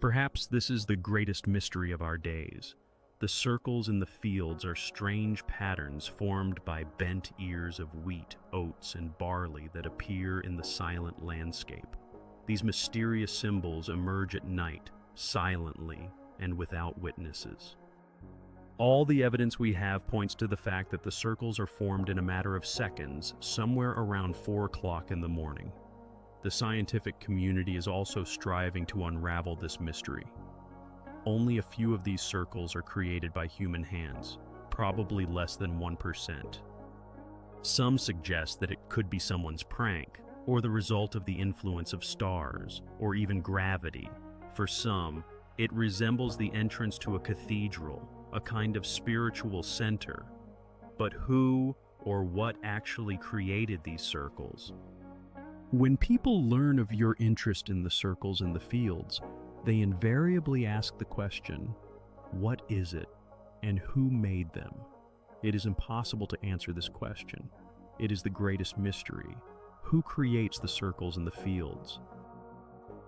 Perhaps this is the greatest mystery of our days. The circles in the fields are strange patterns formed by bent ears of wheat, oats, and barley that appear in the silent landscape. These mysterious symbols emerge at night, silently and without witnesses. All the evidence we have points to the fact that the circles are formed in a matter of seconds, somewhere around 4 o'clock in the morning. The scientific community is also striving to unravel this mystery. Only a few of these circles are created by human hands, probably less than 1%. Some suggest that it could be someone's prank, or the result of the influence of stars, or even gravity. For some, it resembles the entrance to a cathedral, a kind of spiritual center. But who or what actually created these circles? When people learn of your interest in the circles in the fields, they invariably ask the question, what is it, and who made them? It is impossible to answer this question. It is the greatest mystery. Who creates the circles in the fields?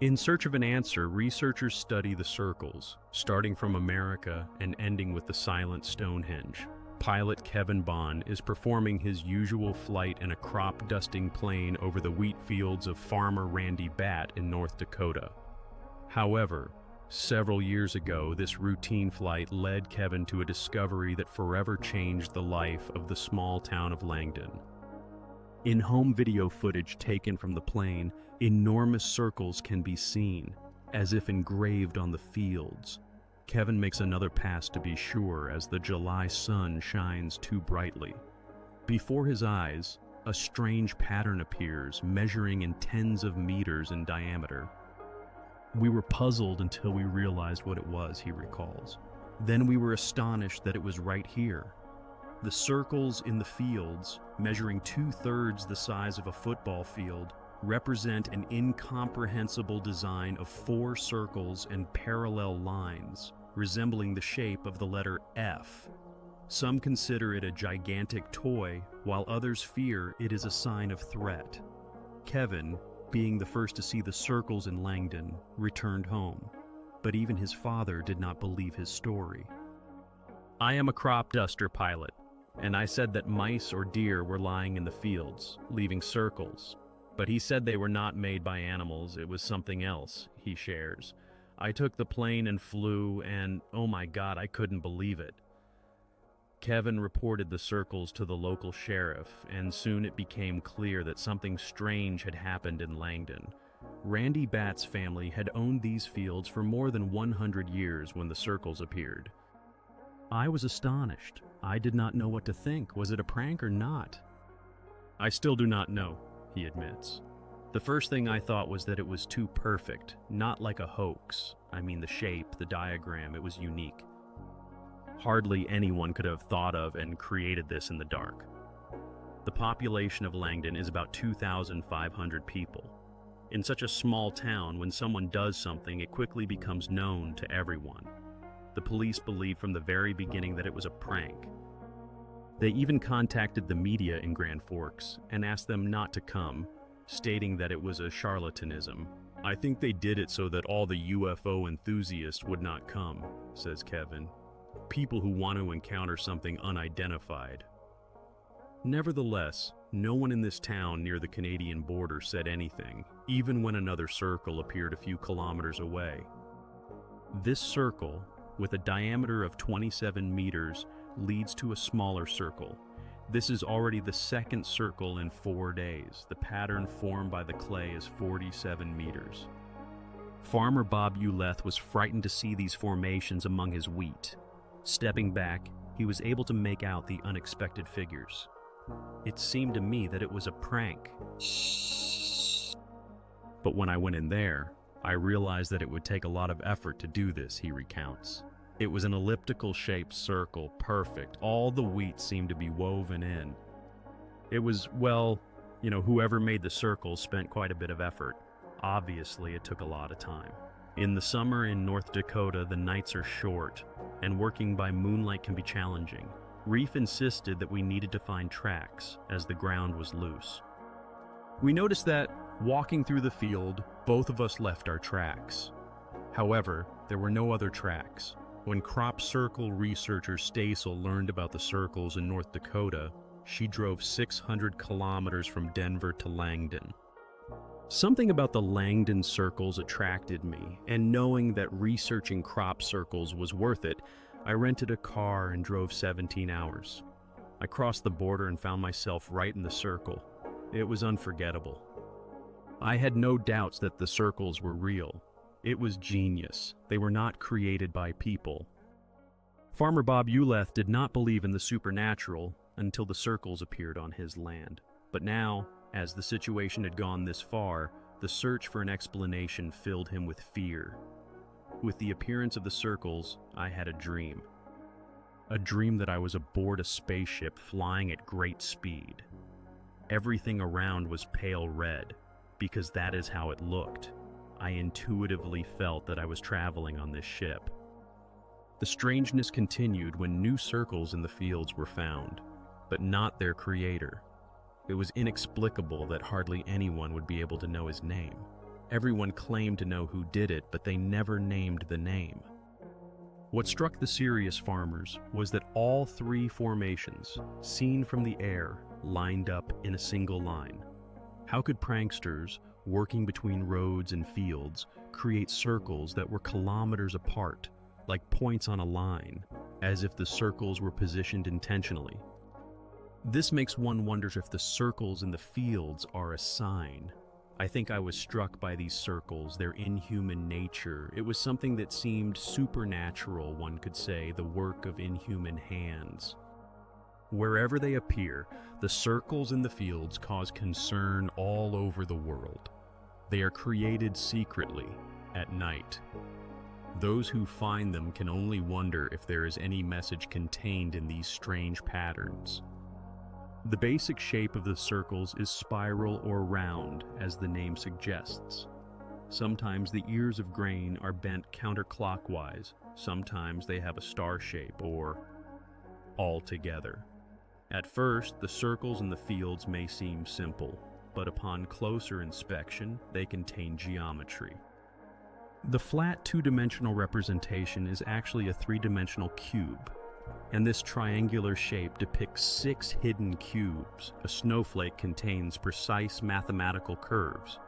In search of an answer, researchers study the circles, starting from America and ending with the silent Stonehenge. Pilot Kevin Bond is performing his usual flight in a crop-dusting plane over the wheat fields of farmer Randy Batt in North Dakota. However, several years ago, this routine flight led Kevin to a discovery that forever changed the life of the small town of Langdon. In home video footage taken from the plane, enormous circles can be seen, as if engraved on the fields. Kevin makes another pass to be sure as the July sun shines too brightly. Before his eyes, a strange pattern appears, measuring in tens of meters in diameter. We were puzzled until we realized what it was, he recalls. Then we were astonished that it was right here. The circles in the fields, measuring 2/3 the size of a football field, represent an incomprehensible design of 4 circles and parallel lines, resembling the shape of the letter F. Some consider it a gigantic toy, while others fear it is a sign of threat. Kevin, being the first to see the circles in Langdon, returned home, but even his father did not believe his story. I am a crop duster pilot, and I said that mice or deer were lying in the fields, leaving circles. But he said they were not made by animals, it was something else, he shares. I took the plane and flew, and oh my God, I couldn't believe it. Kevin reported the circles to the local sheriff, and soon it became clear that something strange had happened in Langdon. Randy Batt's family had owned these fields for more than 100 years when the circles appeared. I was astonished. I did not know what to think. Was it a prank or not? I still do not know, he admits. The first thing I thought was that it was too perfect, not like a hoax. I mean the shape, the diagram, it was unique. Hardly anyone could have thought of and created this in the dark. The population of Langdon is about 2,500 people. In such a small town, when someone does something, it quickly becomes known to everyone. The police believed from the very beginning that it was a prank. They even contacted the media in Grand Forks and asked them not to come, stating that it was a charlatanism. I think they did it so that all the UFO enthusiasts would not come, says Kevin. People who want to encounter something unidentified. Nevertheless, no one in this town near the Canadian border said anything, even when another circle appeared a few kilometers away. This circle, with a diameter of 27 meters, leads to a smaller circle. This is already the second circle in 4 days. The pattern formed by the clay is 47 meters. Farmer Bob Uleth was frightened to see these formations among his wheat. Stepping back, he was able to make out the unexpected figures. It seemed to me that it was a prank. But when I went in there, I realized that it would take a lot of effort to do this, he recounts. It was an elliptical-shaped circle, perfect. All the wheat seemed to be woven in. It was, well, whoever made the circle spent quite a bit of effort. Obviously, it took a lot of time. In the summer in North Dakota, the nights are short, and working by moonlight can be challenging. Reef insisted that we needed to find tracks, as the ground was loose. We noticed that, walking through the field, both of us left our tracks. However, there were no other tracks. When crop circle researcher Stasel learned about the circles in North Dakota, she drove 600 kilometers from Denver to Langdon. Something about the Langdon circles attracted me, and knowing that researching crop circles was worth it, I rented a car and drove 17 hours. I crossed the border and found myself right in the circle. It was unforgettable. I had no doubts that the circles were real. It was genius. They were not created by people. Farmer Bob Uleth did not believe in the supernatural until the circles appeared on his land. But now, as the situation had gone this far, the search for an explanation filled him with fear. With the appearance of the circles, I had a dream. A dream that I was aboard a spaceship flying at great speed. Everything around was pale red, because that is how it looked. I intuitively felt that I was traveling on this ship. The strangeness continued when new circles in the fields were found, but not their creator. It was inexplicable that hardly anyone would be able to know his name. Everyone claimed to know who did it, but they never named the name. What struck the serious farmers was that all three formations, seen from the air, lined up in a single line. How could pranksters, working between roads and fields, create circles that were kilometers apart, like points on a line, as if the circles were positioned intentionally? This makes one wonder if the circles in the fields are a sign. I think I was struck by these circles, their inhuman nature. It was something that seemed supernatural, one could say, the work of inhuman hands. Wherever they appear, the circles in the fields cause concern all over the world. They are created secretly, at night. Those who find them can only wonder if there is any message contained in these strange patterns. The basic shape of the circles is spiral or round, as the name suggests. Sometimes the ears of grain are bent counterclockwise, sometimes they have a star shape, or all together. At first, the circles in the fields may seem simple, but upon closer inspection, they contain geometry. The flat two-dimensional representation is actually a three-dimensional cube, and this triangular shape depicts 6 hidden cubes. A snowflake contains precise mathematical curves.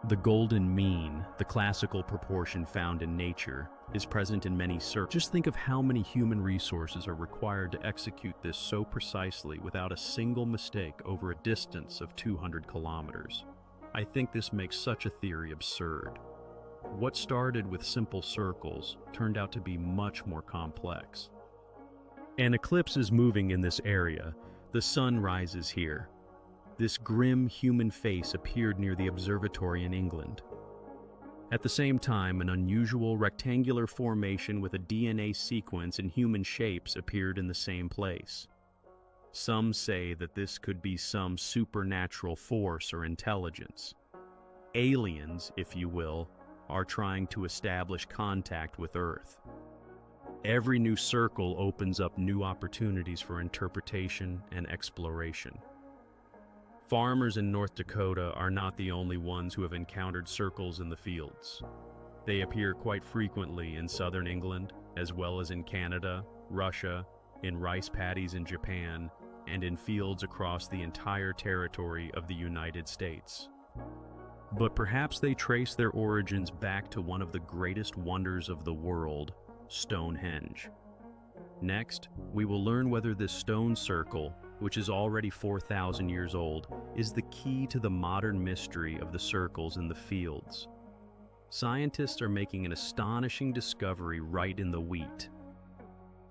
The golden mean, the classical proportion found in nature, is present in many circles. Just think of how many human resources are required to execute this so precisely without a single mistake over a distance of 200 kilometers. I think this makes such a theory absurd. What started with simple circles turned out to be much more complex. An eclipse is moving in this area. The sun rises here. This grim human face appeared near the observatory in England. At the same time, an unusual rectangular formation with a DNA sequence in human shapes appeared in the same place. Some say that this could be some supernatural force or intelligence. Aliens, if you will, are trying to establish contact with Earth. Every new circle opens up new opportunities for interpretation and exploration. Farmers in North Dakota are not the only ones who have encountered circles in the fields. They appear quite frequently in southern England, as well as in Canada, Russia, in rice paddies in Japan, and in fields across the entire territory of the United States. But perhaps they trace their origins back to one of the greatest wonders of the world, Stonehenge. Next, we will learn whether this stone circle, which is already 4,000 years old, is the key to the modern mystery of the circles in the fields. Scientists are making an astonishing discovery right in the wheat.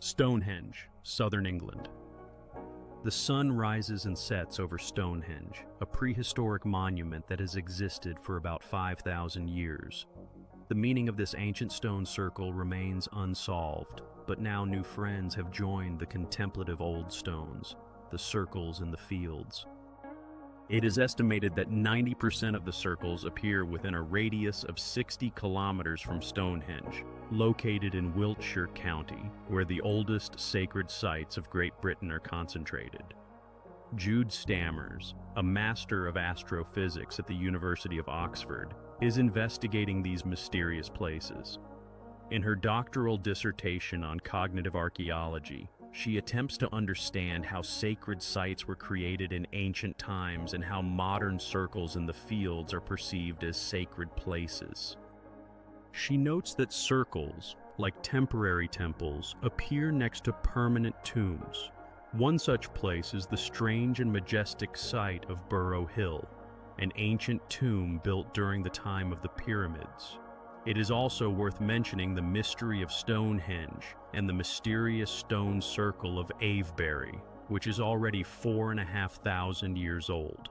Stonehenge, southern England. The sun rises and sets over Stonehenge, a prehistoric monument that has existed for about 5,000 years. The meaning of this ancient stone circle remains unsolved, but now new friends have joined the contemplative old stones, the circles in the fields. It is estimated that 90% of the circles appear within a radius of 60 kilometers from Stonehenge, located in Wiltshire County, where the oldest sacred sites of Great Britain are concentrated. Jude Stammers, a master of astrophysics at the University of Oxford, is investigating these mysterious places. In her doctoral dissertation on cognitive archaeology, she attempts to understand how sacred sites were created in ancient times and how modern circles in the fields are perceived as sacred places. She notes that circles, like temporary temples, appear next to permanent tombs. One such place is the strange and majestic site of Burrow Hill, an ancient tomb built during the time of the pyramids. It is also worth mentioning the mystery of Stonehenge and the mysterious stone circle of Avebury, which is already 4,500 years old.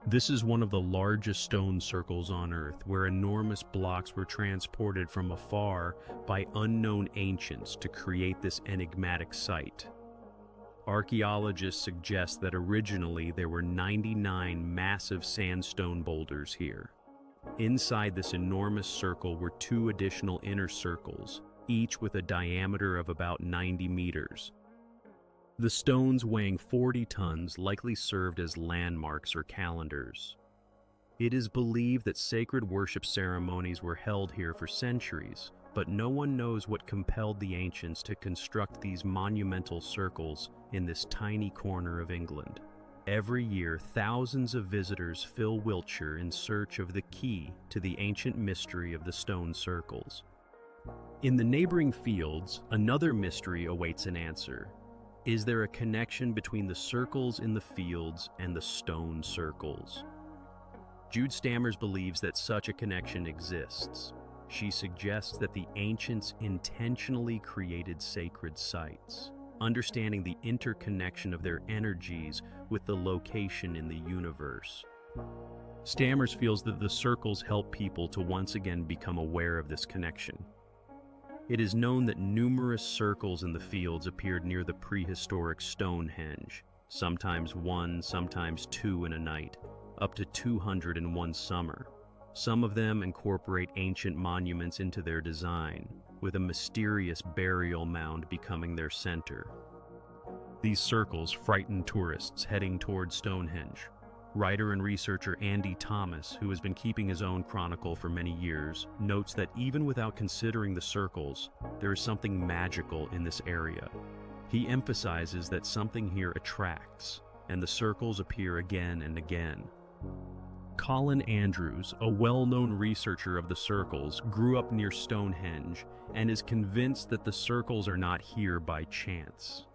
This is one of the largest stone circles on Earth, where enormous blocks were transported from afar by unknown ancients to create this enigmatic site. Archaeologists suggest that originally there were 99 massive sandstone boulders here. Inside this enormous circle were two additional inner circles, each with a diameter of about 90 meters. The stones, weighing 40 tons, likely served as landmarks or calendars. It is believed that sacred worship ceremonies were held here for centuries, but no one knows what compelled the ancients to construct these monumental circles in this tiny corner of England. Every year, thousands of visitors fill Wiltshire in search of the key to the ancient mystery of the stone circles. In the neighboring fields, another mystery awaits an answer. Is there a connection between the circles in the fields and the stone circles? Jude Stammers believes that such a connection exists. She suggests that the ancients intentionally created sacred sites, understanding the interconnection of their energies with the location in the universe. Stammers feels that the circles help people to once again become aware of this connection. It is known that numerous circles in the fields appeared near the prehistoric Stonehenge, sometimes one, sometimes two in a night, up to 200 in one summer. Some of them incorporate ancient monuments into their design, with a mysterious burial mound becoming their center. These circles frighten tourists heading toward Stonehenge. Writer and researcher Andy Thomas, who has been keeping his own chronicle for many years, notes that even without considering the circles, there is something magical in this area. He emphasizes that something here attracts, and the circles appear again and again. Colin Andrews, a well-known researcher of the circles, grew up near Stonehenge and is convinced that the circles are not here by chance.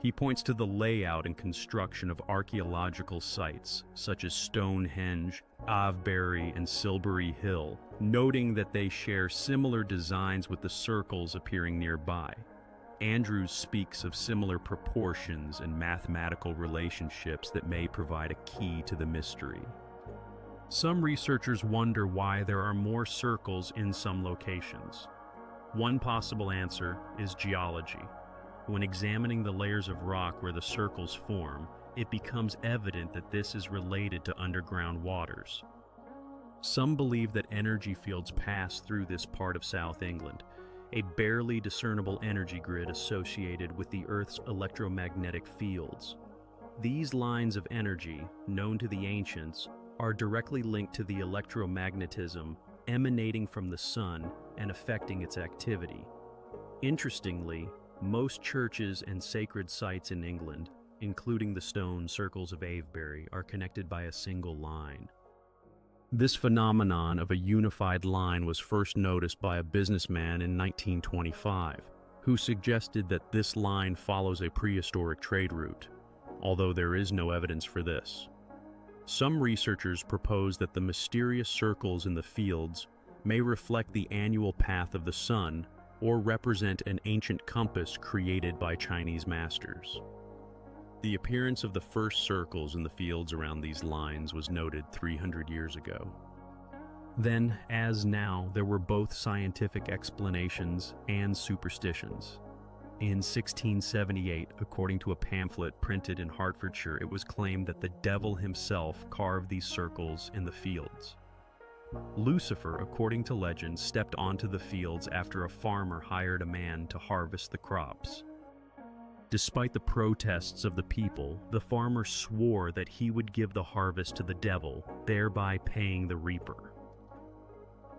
He points to the layout and construction of archaeological sites, such as Stonehenge, Avebury, and Silbury Hill, noting that they share similar designs with the circles appearing nearby. Andrews speaks of similar proportions and mathematical relationships that may provide a key to the mystery. Some researchers wonder why there are more circles in some locations. One possible answer is geology. When examining the layers of rock where the circles form, it becomes evident that this is related to underground waters. Some believe that energy fields pass through this part of South England, a barely discernible energy grid associated with the Earth's electromagnetic fields. These lines of energy, known to the ancients, are directly linked to the electromagnetism emanating from the sun and affecting its activity. Interestingly, most churches and sacred sites in England, including the stone circles of Avebury, are connected by a single line. This phenomenon of a unified line was first noticed by a businessman in 1925, who suggested that this line follows a prehistoric trade route, although there is no evidence for this. Some researchers propose that the mysterious circles in the fields may reflect the annual path of the sun or represent an ancient compass created by Chinese masters. The appearance of the first circles in the fields around these lines was noted 300 years ago. Then, as now, there were both scientific explanations and superstitions. In 1678, according to a pamphlet printed in Hertfordshire, it was claimed that the devil himself carved these circles in the fields. Lucifer, according to legend, stepped onto the fields after a farmer hired a man to harvest the crops. Despite the protests of the people, the farmer swore that he would give the harvest to the devil, thereby paying the reaper.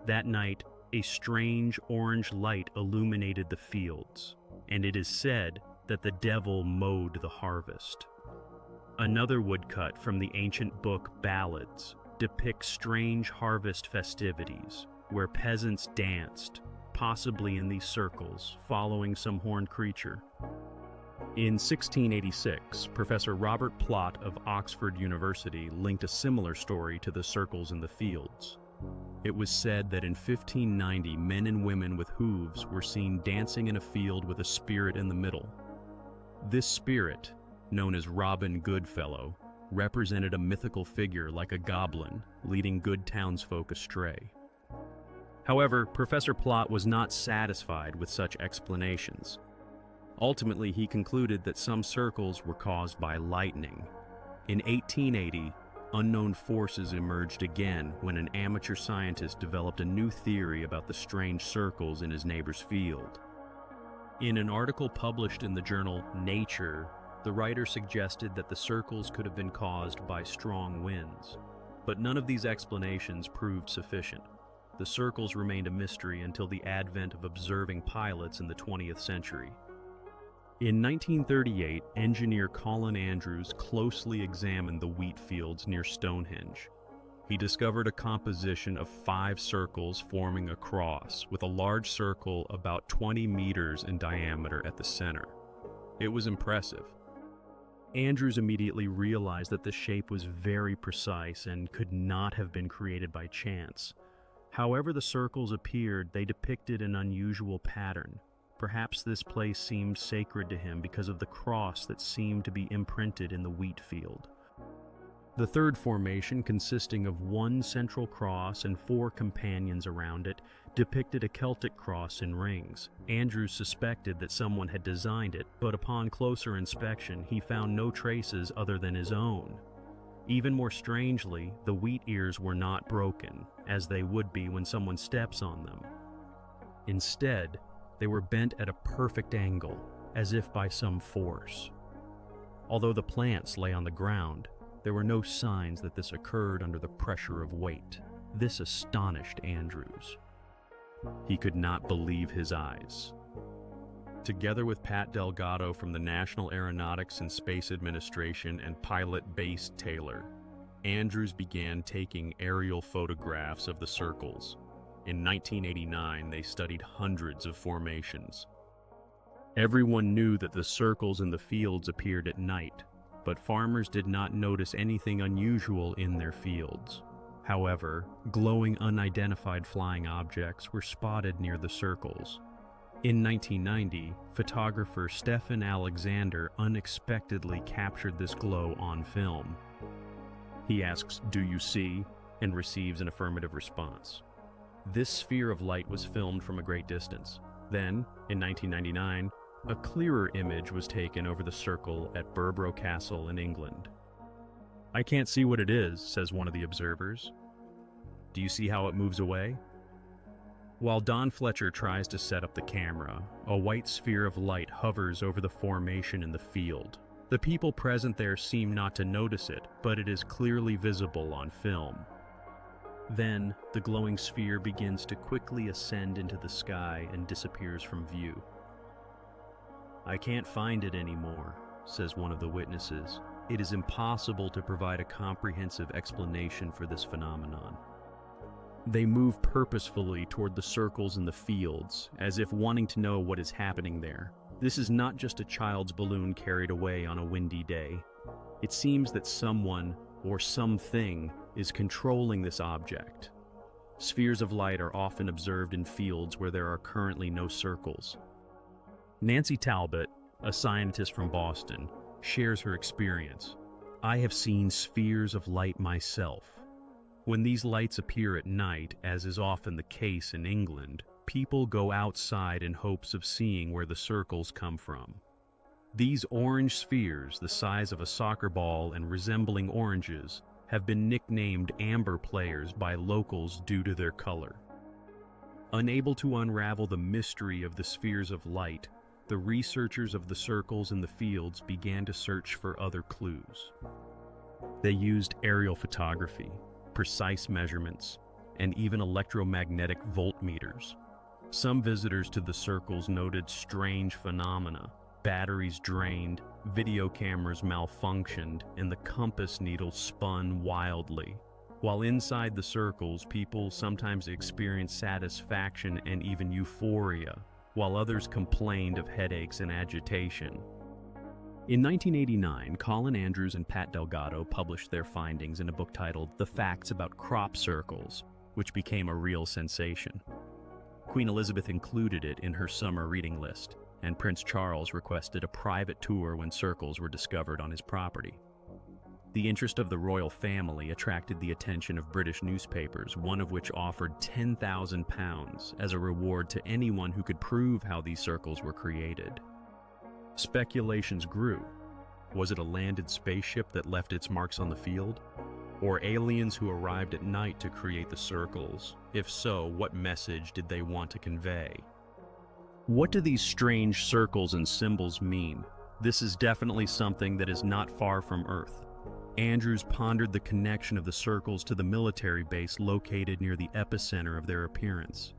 That night, a strange orange light illuminated the fields, and it is said that the devil mowed the harvest. Another woodcut from the ancient book Ballads depicts strange harvest festivities where peasants danced, possibly in these circles, following some horned creature. In 1686, Professor Robert Plot of Oxford University linked a similar story to the circles in the fields. It was said that in 1590, men and women with hooves were seen dancing in a field with a spirit in the middle. This spirit, known as Robin Goodfellow, represented a mythical figure like a goblin, leading good townsfolk astray. However, Professor Plot was not satisfied with such explanations. Ultimately, he concluded that some circles were caused by lightning. In 1880, unknown forces emerged again when an amateur scientist developed a new theory about the strange circles in his neighbor's field. In an article published in the journal Nature, the writer suggested that the circles could have been caused by strong winds, but none of these explanations proved sufficient. The circles remained a mystery until the advent of observing pilots in the 20th century. In 1938, engineer Colin Andrews closely examined the wheat fields near Stonehenge. He discovered a composition of 5 circles forming a cross, with a large circle about 20 meters in diameter at the center. It was impressive. Andrews immediately realized that the shape was very precise and could not have been created by chance. However the circles appeared, they depicted an unusual pattern. Perhaps this place seemed sacred to him because of the cross that seemed to be imprinted in the wheat field. The third formation, consisting of 1 central cross and 4 companions around it, depicted a Celtic cross in rings. Andrews suspected that someone had designed it, but upon closer inspection, he found no traces other than his own. Even more strangely, the wheat ears were not broken, as they would be when someone steps on them. Instead, they were bent at a perfect angle, as if by some force. Although the plants lay on the ground, there were no signs that this occurred under the pressure of weight. This astonished Andrews. He could not believe his eyes. Together with Pat Delgado from the National Aeronautics and Space Administration and pilot Bass Taylor, Andrews began taking aerial photographs of the circles. In 1989, they studied hundreds of formations. Everyone knew that the circles in the fields appeared at night, but farmers did not notice anything unusual in their fields. However, glowing unidentified flying objects were spotted near the circles. In 1990, photographer Stefan Alexander unexpectedly captured this glow on film. He asks, "Do you see?" and receives an affirmative response. This sphere of light was filmed from a great distance. Then, in 1999, a clearer image was taken over the circle at Berbrough Castle in England. "I can't see what it is," says one of the observers. "Do you see how it moves away?" While Don Fletcher tries to set up the camera, a white sphere of light hovers over the formation in the field. The people present there seem not to notice it, but it is clearly visible on film. Then, the glowing sphere begins to quickly ascend into the sky and disappears from view. "I can't find it anymore," says one of the witnesses. "It is impossible to provide a comprehensive explanation for this phenomenon." They move purposefully toward the circles in the fields, as if wanting to know what is happening there. This is not just a child's balloon carried away on a windy day. It seems that someone, or something, is controlling this object. Spheres of light are often observed in fields where there are currently no circles. Nancy Talbot, a scientist from Boston, shares her experience. "I have seen spheres of light myself. When these lights appear at night, as is often the case in England, people go outside in hopes of seeing where the circles come from. These orange spheres, the size of a soccer ball and resembling oranges, have been nicknamed amber players by locals due to their color." Unable to unravel the mystery of the spheres of light, the researchers of the circles in the fields began to search for other clues. They used aerial photography, precise measurements, and even electromagnetic voltmeters. Some visitors to the circles noted strange phenomena. Batteries drained, video cameras malfunctioned, and the compass needle spun wildly. While inside the circles, people sometimes experienced satisfaction and even euphoria, while others complained of headaches and agitation. In 1989, Colin Andrews and Pat Delgado published their findings in a book titled The Facts About Crop Circles, which became a real sensation. Queen Elizabeth included it in her summer reading list, and Prince Charles requested a private tour when circles were discovered on his property. The interest of the royal family attracted the attention of British newspapers, one of which offered £10,000 as a reward to anyone who could prove how these circles were created. Speculations grew. Was it a landed spaceship that left its marks on the field? Or aliens who arrived at night to create the circles? If so, what message did they want to convey? What do these strange circles and symbols mean? This is definitely something that is not far from Earth. Andrews pondered the connection of the circles to the military base located near the epicenter of their appearance.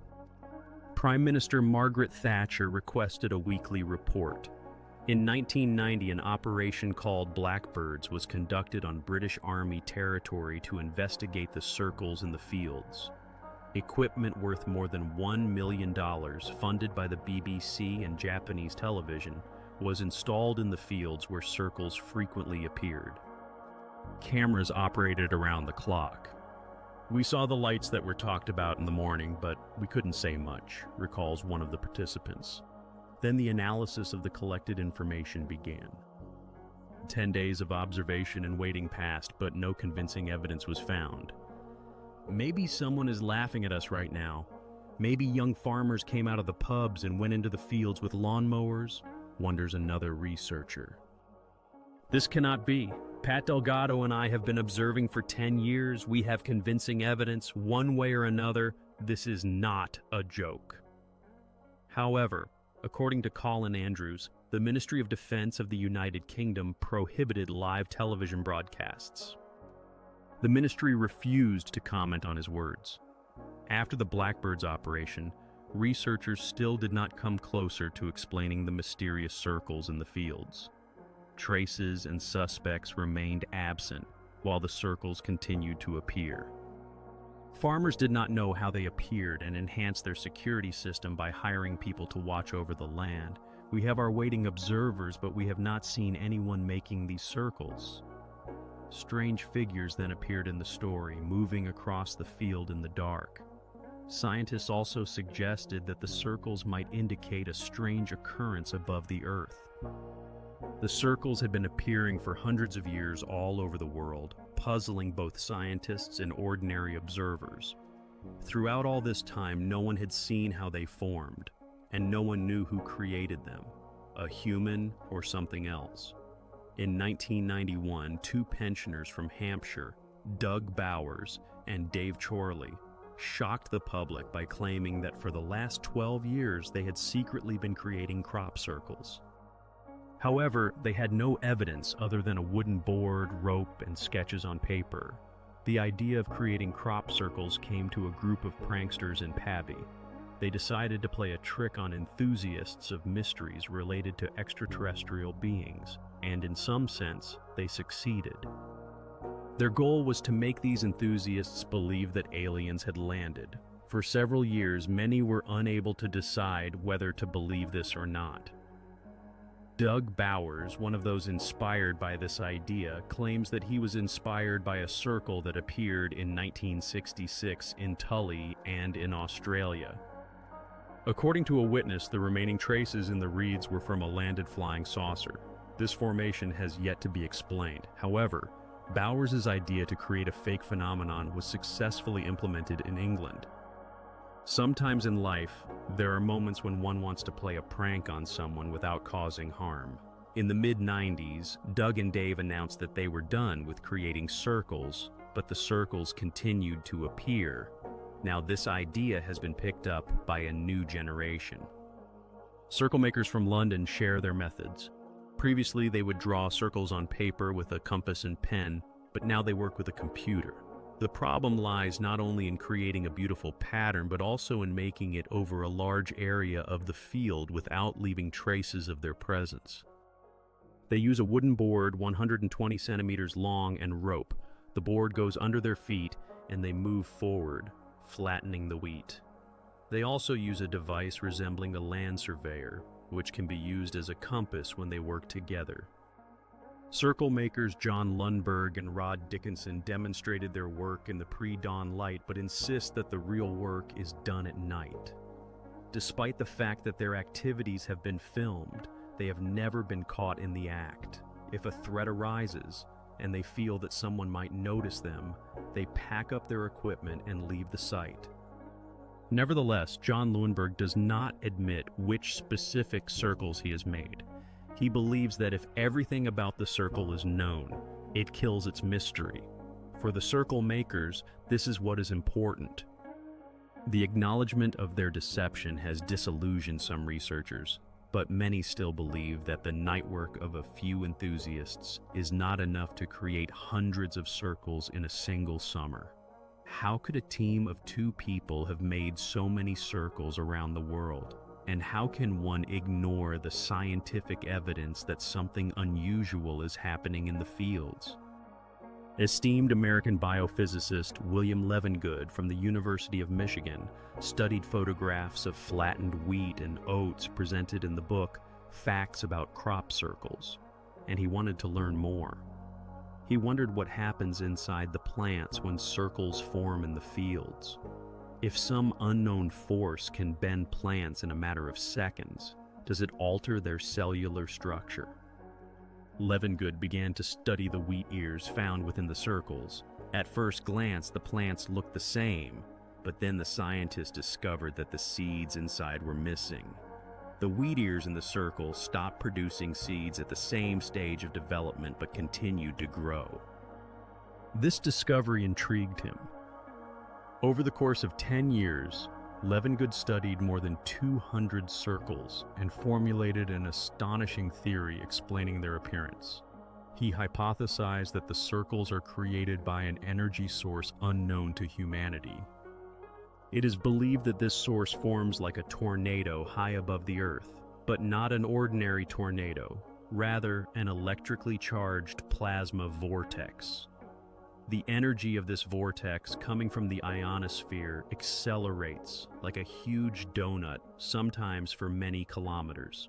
Prime Minister Margaret Thatcher requested a weekly report. In 1990, an operation called Blackbirds was conducted on British Army territory to investigate the circles in the fields. Equipment worth more than $1 million, funded by the BBC and Japanese television, was installed in the fields where circles frequently appeared. Cameras operated around the clock. "We saw the lights that were talked about in the morning, but we couldn't say much," recalls one of the participants. Then the analysis of the collected information began. 10 days of observation and waiting passed, but no convincing evidence was found. "Maybe someone is laughing at us right now. Maybe young farmers came out of the pubs and went into the fields with lawnmowers," wonders another researcher. "This cannot be. Pat Delgado and I have been observing for 10 years. We have convincing evidence, one way or another. This is not a joke." However, according to Colin Andrews, the Ministry of Defense of the United Kingdom prohibited live television broadcasts. The ministry refused to comment on his words. After the Blackbirds operation, researchers still did not come closer to explaining the mysterious circles in the fields. Traces and suspects remained absent while the circles continued to appear. Farmers did not know how they appeared and enhanced their security system by hiring people to watch over the land. "We have our waiting observers, but we have not seen anyone making these circles." Strange figures then appeared in the story, moving across the field in the dark. Scientists also suggested that the circles might indicate a strange occurrence above the Earth. The circles had been appearing for hundreds of years all over the world, puzzling both scientists and ordinary observers. Throughout all this time, no one had seen how they formed, and no one knew who created them, a human or something else. In 1991, two pensioners from Hampshire, Doug Bowers and Dave Chorley, shocked the public by claiming that for the last 12 years they had secretly been creating crop circles. However, they had no evidence other than a wooden board, rope, and sketches on paper. The idea of creating crop circles came to a group of pranksters in Pabby. They decided to play a trick on enthusiasts of mysteries related to extraterrestrial beings, and in some sense, they succeeded. Their goal was to make these enthusiasts believe that aliens had landed. For several years, many were unable to decide whether to believe this or not. Doug Bowers, one of those inspired by this idea, claims that he was inspired by a circle that appeared in 1966 in Tully and in Australia. According to a witness, the remaining traces in the reeds were from a landed flying saucer. This formation has yet to be explained. However, Bowers' idea to create a fake phenomenon was successfully implemented in England. Sometimes in life, there are moments when one wants to play a prank on someone without causing harm. In the mid-90s, Doug and Dave announced that they were done with creating circles, but the circles continued to appear. Now this idea has been picked up by a new generation. Circle makers from London share their methods. Previously, they would draw circles on paper with a compass and pen, but now they work with a computer. The problem lies not only in creating a beautiful pattern, but also in making it over a large area of the field without leaving traces of their presence. They use a wooden board 120 centimeters long and rope. The board goes under their feet and they move forward, flattening the wheat. They also use a device resembling a land surveyor, which can be used as a compass when they work together. Circle makers John Lundberg and Rod Dickinson demonstrated their work in the pre-dawn light, but insist that the real work is done at night. Despite the fact that their activities have been filmed, they have never been caught in the act. If a threat arises, and they feel that someone might notice them, they pack up their equipment and leave the site. Nevertheless, John Lundberg does not admit which specific circles he has made. He believes that if everything about the circle is known, it kills its mystery. For the circle makers, this is what is important. The acknowledgement of their deception has disillusioned some researchers, but many still believe that the night work of a few enthusiasts is not enough to create hundreds of circles in a single summer. How could a team of 2 people have made so many circles around the world? And how can one ignore the scientific evidence that something unusual is happening in the fields? Esteemed American biophysicist William Levengood from the University of Michigan studied photographs of flattened wheat and oats presented in the book Facts About Crop Circles, and he wanted to learn more. He wondered what happens inside the plants when circles form in the fields. If some unknown force can bend plants in a matter of seconds, does it alter their cellular structure? Levengood began to study the wheat ears found within the circles. At first glance, the plants looked the same, but then the scientists discovered that the seeds inside were missing. The wheat ears in the circle stopped producing seeds at the same stage of development but continued to grow. This discovery intrigued him. Over the course of 10 years, Levengood studied more than 200 circles and formulated an astonishing theory explaining their appearance. He hypothesized that the circles are created by an energy source unknown to humanity. It is believed that this source forms like a tornado high above the earth, but not an ordinary tornado, rather an electrically charged plasma vortex. The energy of this vortex coming from the ionosphere accelerates like a huge donut, sometimes for many kilometers.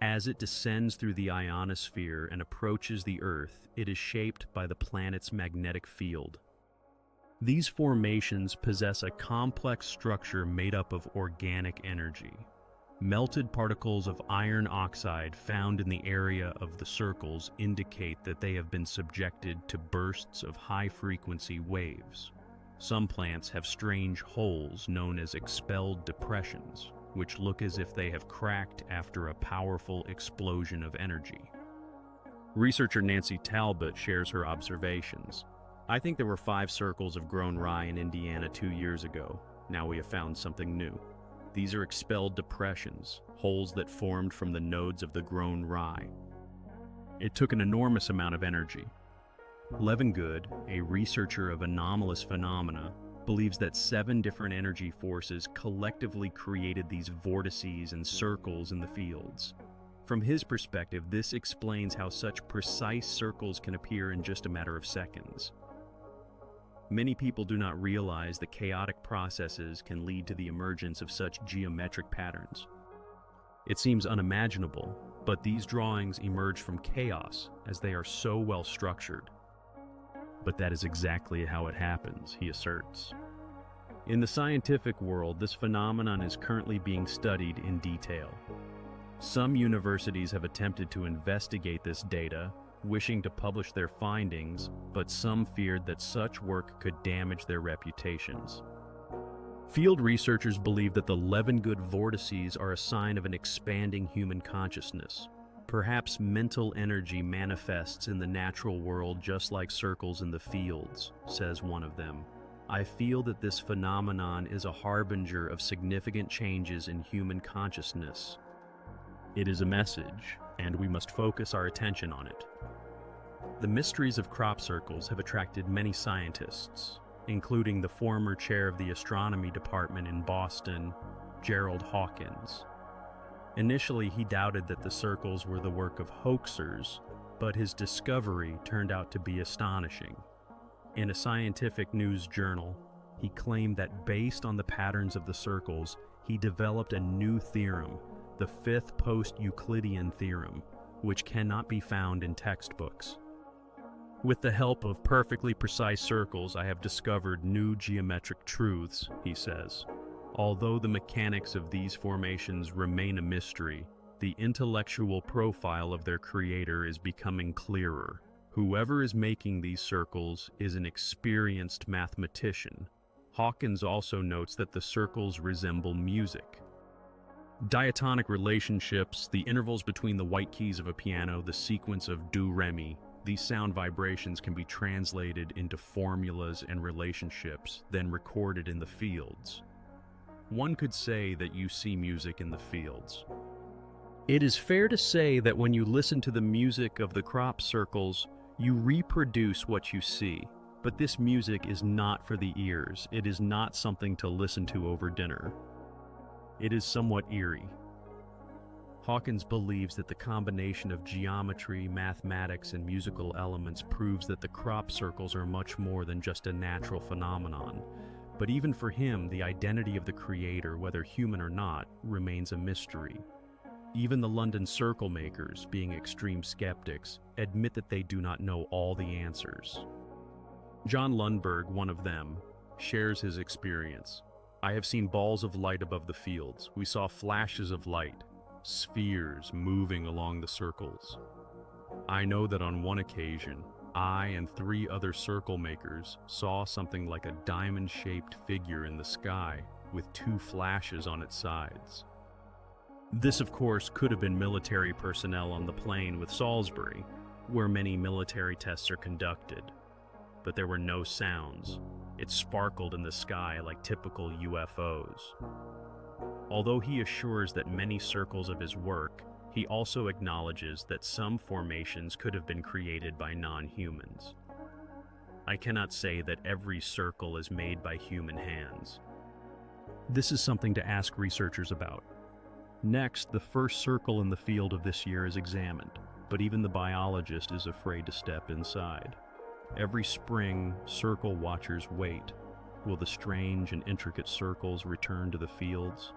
As it descends through the ionosphere and approaches the Earth, it is shaped by the planet's magnetic field. These formations possess a complex structure made up of organic energy. Melted particles of iron oxide found in the area of the circles indicate that they have been subjected to bursts of high-frequency waves. Some plants have strange holes known as expelled depressions, which look as if they have cracked after a powerful explosion of energy. Researcher Nancy Talbot shares her observations. "I think there were 5 circles of grown rye in Indiana 2 years ago. Now we have found something new. These are expelled depressions, holes that formed from the nodes of the grown rye. It took an enormous amount of energy." Levengood, a researcher of anomalous phenomena, believes that 7 different energy forces collectively created these vortices and circles in the fields. From his perspective, this explains how such precise circles can appear in just a matter of seconds. Many people do not realize that chaotic processes can lead to the emergence of such geometric patterns. It seems unimaginable, but these drawings emerge from chaos as they are so well structured. But that is exactly how it happens, he asserts. In the scientific world, this phenomenon is currently being studied in detail. Some universities have attempted to investigate this data, wishing to publish their findings, but some feared that such work could damage their reputations. Field researchers believe that the Levengood vortices are a sign of an expanding human consciousness. Perhaps mental energy manifests in the natural world just like circles in the fields, says one of them. "I feel that this phenomenon is a harbinger of significant changes in human consciousness. It is a message, and we must focus our attention on it." The mysteries of crop circles have attracted many scientists, including the former chair of the astronomy department in Boston, Gerald Hawkins. Initially, he doubted that the circles were the work of hoaxers, but his discovery turned out to be astonishing. In a scientific news journal, he claimed that based on the patterns of the circles, he developed a new theorem, the fifth post-Euclidean theorem, which cannot be found in textbooks. With the help of perfectly precise circles, I have discovered new geometric truths, he says. Although the mechanics of these formations remain a mystery, the intellectual profile of their creator is becoming clearer. Whoever is making these circles is an experienced mathematician. Hawkins also notes that the circles resemble music. Diatonic relationships, the intervals between the white keys of a piano, the sequence of do-re-mi, these sound vibrations can be translated into formulas and relationships, then recorded in the fields. One could say that you see music in the fields. It is fair to say that when you listen to the music of the crop circles, you reproduce what you see. But this music is not for the ears. It is not something to listen to over dinner. It is somewhat eerie. Hawkins believes that the combination of geometry, mathematics, and musical elements proves that the crop circles are much more than just a natural phenomenon. But even for him, the identity of the creator, whether human or not, remains a mystery. Even the London circle makers, being extreme skeptics, admit that they do not know all the answers. John Lundberg, one of them, shares his experience. I have seen balls of light above the fields. We saw flashes of light, spheres moving along the circles. I know that on one occasion, I and 3 other circle makers saw something like a diamond-shaped figure in the sky with 2 flashes on its sides. This, of course, could have been military personnel on the plane with Salisbury, where many military tests are conducted. But there were no sounds. It sparkled in the sky like typical UFOs. Although he assures that many circles of his work, he also acknowledges that some formations could have been created by non-humans. I cannot say that every circle is made by human hands. This is something to ask researchers about. Next, the first circle in the field of this year is examined, but even the biologist is afraid to step inside. Every spring, circle watchers wait. Will the strange and intricate circles return to the fields?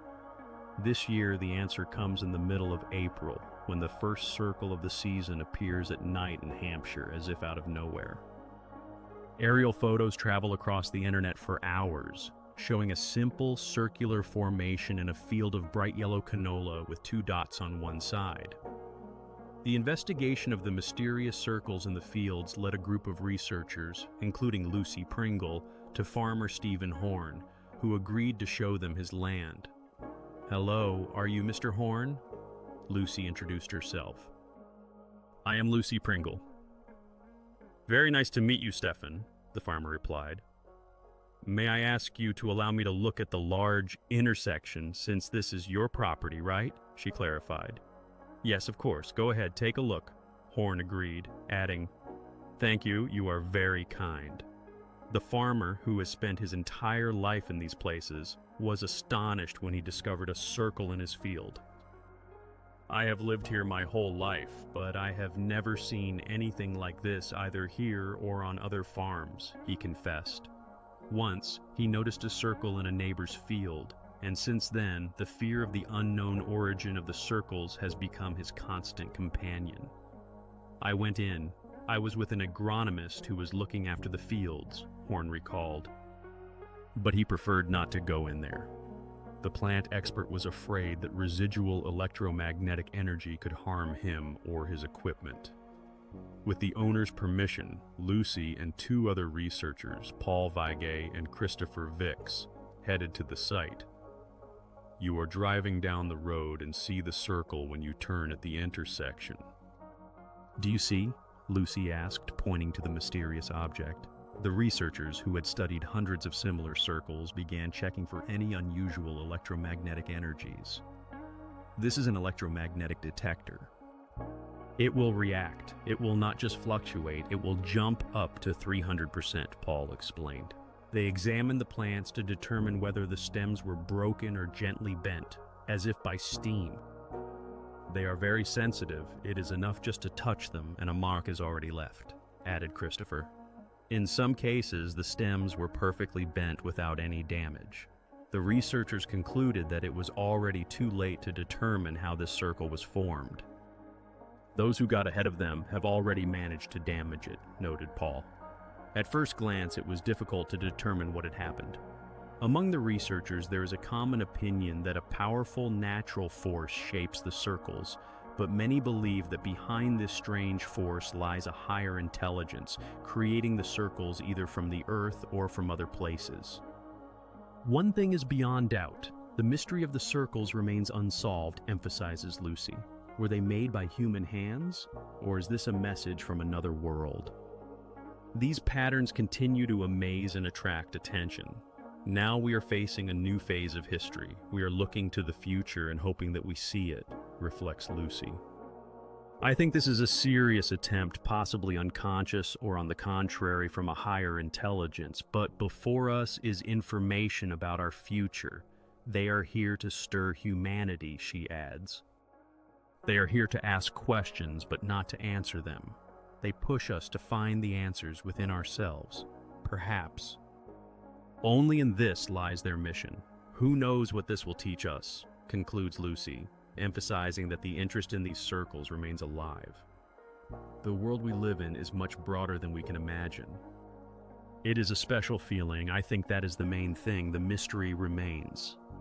This year, the answer comes in the middle of April, when the first circle of the season appears at night in Hampshire, as if out of nowhere. Aerial photos travel across the internet for hours, showing a simple circular formation in a field of bright yellow canola with 2 dots on one side. The investigation of the mysterious circles in the fields led a group of researchers, including Lucy Pringle, to farmer Stephen Horn, who agreed to show them his land. "Hello, are you Mr. Horn?" Lucy introduced herself. "I am Lucy Pringle." "Very nice to meet you, Stephen," the farmer replied. "May I ask you to allow me to look at the large intersection, since this is your property, right?" she clarified. "Yes, of course. Go ahead, take a look," Horn agreed, adding, "Thank you, you are very kind." The farmer, who has spent his entire life in these places, was astonished when he discovered a circle in his field. "I have lived here my whole life, but I have never seen anything like this either here or on other farms," he confessed. Once, he noticed a circle in a neighbor's field, and since then, the fear of the unknown origin of the circles has become his constant companion. "I went in. I was with an agronomist who was looking after the fields," Horn recalled. But he preferred not to go in there. The plant expert was afraid that residual electromagnetic energy could harm him or his equipment. With the owner's permission, Lucy and 2 other researchers, Paul Weige and Christopher Vicks, headed to the site. "You are driving down the road and see the circle when you turn at the intersection." "Do you see?" Lucy asked, pointing to the mysterious object. The researchers, who had studied hundreds of similar circles, began checking for any unusual electromagnetic energies. "This is an electromagnetic detector." It will react. It will not just fluctuate, it will jump up to 300%, Paul explained. They examined the plants to determine whether the stems were broken or gently bent, as if by steam. They are very sensitive. It is enough just to touch them and a mark is already left, added Christopher. In some cases, the stems were perfectly bent without any damage. The researchers concluded that it was already too late to determine how this circle was formed. Those who got ahead of them have already managed to damage it, noted Paul. At first glance, it was difficult to determine what had happened. Among the researchers, there is a common opinion that a powerful natural force shapes the circles, but many believe that behind this strange force lies a higher intelligence, creating the circles either from the Earth or from other places. One thing is beyond doubt. The mystery of the circles remains unsolved, emphasizes Lucy. Were they made by human hands, or is this a message from another world? These patterns continue to amaze and attract attention. Now we are facing a new phase of history. We are looking to the future and hoping that we see it, reflects Lucy. I think this is a serious attempt, possibly unconscious or on the contrary from a higher intelligence, but before us is information about our future. They are here to stir humanity, she adds. They are here to ask questions, but not to answer them. They push us to find the answers within ourselves, perhaps. Only in this lies their mission. Who knows what this will teach us, concludes Lucy, emphasizing that the interest in these circles remains alive. The world we live in is much broader than we can imagine. It is a special feeling. I think that is the main thing. The mystery remains.